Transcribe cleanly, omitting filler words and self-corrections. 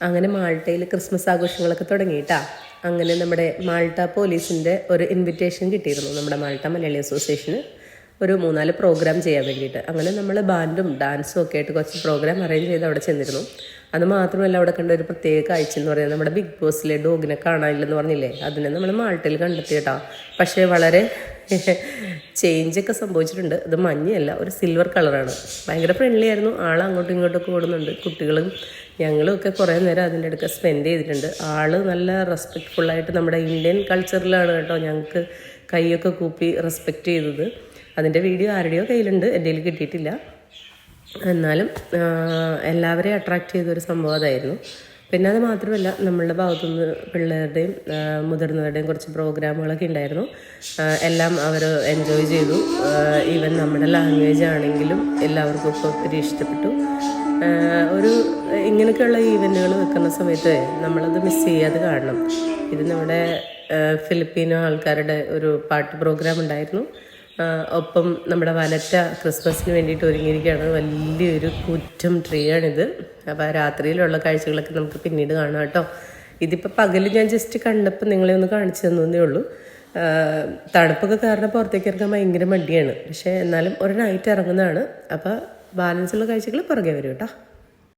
അങ്ങനെ മാൾട്ടയിൽ ക്രിസ്മസ് ആഘോഷങ്ങളൊക്കെ തുടങ്ങിയിട്ടാ. അങ്ങനെ നമ്മുടെ മാൾട്ട പോലീസിൻ്റെ ഒരു ഇൻവിറ്റേഷൻ കിട്ടിയിരുന്നു നമ്മുടെ മാൾട്ട മലയാളി അസോസിയേഷന് ഒരു 3-4 പ്രോഗ്രാം ചെയ്യാൻ വേണ്ടിയിട്ട്. അങ്ങനെ നമ്മൾ ബാൻഡും ഡാൻസും ഒക്കെ ആയിട്ട് കുറച്ച് പ്രോഗ്രാം അറേഞ്ച് ചെയ്ത് അവിടെ ചെന്നിരുന്നു. അത് മാത്രമല്ല അവിടെ കണ്ട ഒരു പ്രത്യേക കാഴ്ച എന്ന് പറയുന്നത് നമ്മുടെ ബിഗ് ബോസിലെ ഡോഗിനെ കാണാനില്ലെന്ന് പറഞ്ഞില്ലേ, അതിനെ നമ്മൾ മാൾട്ടയിൽ കണ്ടെത്തി കേട്ടോ. പക്ഷേ വളരെ ചേഞ്ചൊക്കെ സംഭവിച്ചിട്ടുണ്ട്. ഇത് മഞ്ഞയല്ല, ഒരു സിൽവർ കളറാണ്. ഭയങ്കര ഫ്രണ്ട്ലി ആയിരുന്നു. ആൾ അങ്ങോട്ടും ഇങ്ങോട്ടൊക്കെ ഓടുന്നുണ്ട്. കുട്ടികളും ഞങ്ങളും ഒക്കെ കുറേ നേരം അതിൻ്റെ അടുക്ക സ്പെൻഡ് ചെയ്തിട്ടുണ്ട്. ആൾ നല്ല റെസ്പെക്റ്റ്ഫുള്ളായിട്ട് നമ്മുടെ ഇന്ത്യൻ കൾച്ചറിലാണ് കേട്ടോ ഞങ്ങൾക്ക് കൈയൊക്കെ കൂപ്പി റെസ്പെക്റ്റ് ചെയ്തത്. അതിൻ്റെ വീഡിയോ ആരുടെയോ കയ്യിലുണ്ട്, എൻ്റെ കയ്യിൽ കിട്ടിയിട്ടില്ല. എന്നാലും എല്ലാവരെയും അട്രാക്റ്റ് ചെയ്തൊരു സംഭവം അതായിരുന്നു. പിന്നെ അത് മാത്രമല്ല നമ്മളുടെ ഭാഗത്തുനിന്ന് പിള്ളേരുടെയും മുതിർന്നവരുടെയും കുറച്ച് പ്രോഗ്രാമുകളൊക്കെ ഉണ്ടായിരുന്നു. എല്ലാം അവർ എൻജോയ് ചെയ്തു. ഈവൻ നമ്മുടെ ലാംഗ്വേജ് ആണെങ്കിലും എല്ലാവർക്കും ഒക്കെ ഒത്തിരി ഇഷ്ടപ്പെട്ടു. ഒരു ഇങ്ങനെയൊക്കെയുള്ള ഈവൻറ്റുകൾ വെക്കുന്ന സമയത്ത് നമ്മളത് മിസ് ചെയ്യാതെ കാണണം. ഇത് നമ്മുടെ ഫിലിപ്പീനോ ആൾക്കാരുടെ ഒരു പാട്ട് പ്രോഗ്രാം ഉണ്ടായിരുന്നു. ഒപ്പം നമ്മുടെ വലറ്റ ക്രിസ്മസിന് വേണ്ടിയിട്ട് ഒരുങ്ങിയിരിക്കുകയാണ്. വലിയൊരു കൂറ്റം ട്രീ ആണിത്. അപ്പോൾ രാത്രിയിലുള്ള കാഴ്ചകളൊക്കെ നമുക്ക് പിന്നീട് കാണാം കേട്ടോ. ഇതിപ്പോൾ പകൽ ഞാൻ ജസ്റ്റ് കണ്ടപ്പോൾ നിങ്ങളെ ഒന്ന് കാണിച്ചു തന്നേ ഉള്ളൂ. തണുപ്പൊക്കെ കാരണം പുറത്തേക്ക് ഇറങ്ങാൻ ഭയങ്കര മടിയാണ്. പക്ഷേ എന്നാലും ഒരു നൈറ്റ് ഇറങ്ങുന്നതാണ്. അപ്പോൾ ബാലൻസുള്ള കാഴ്ചകൾ പുറകെ വരും കേട്ടോ.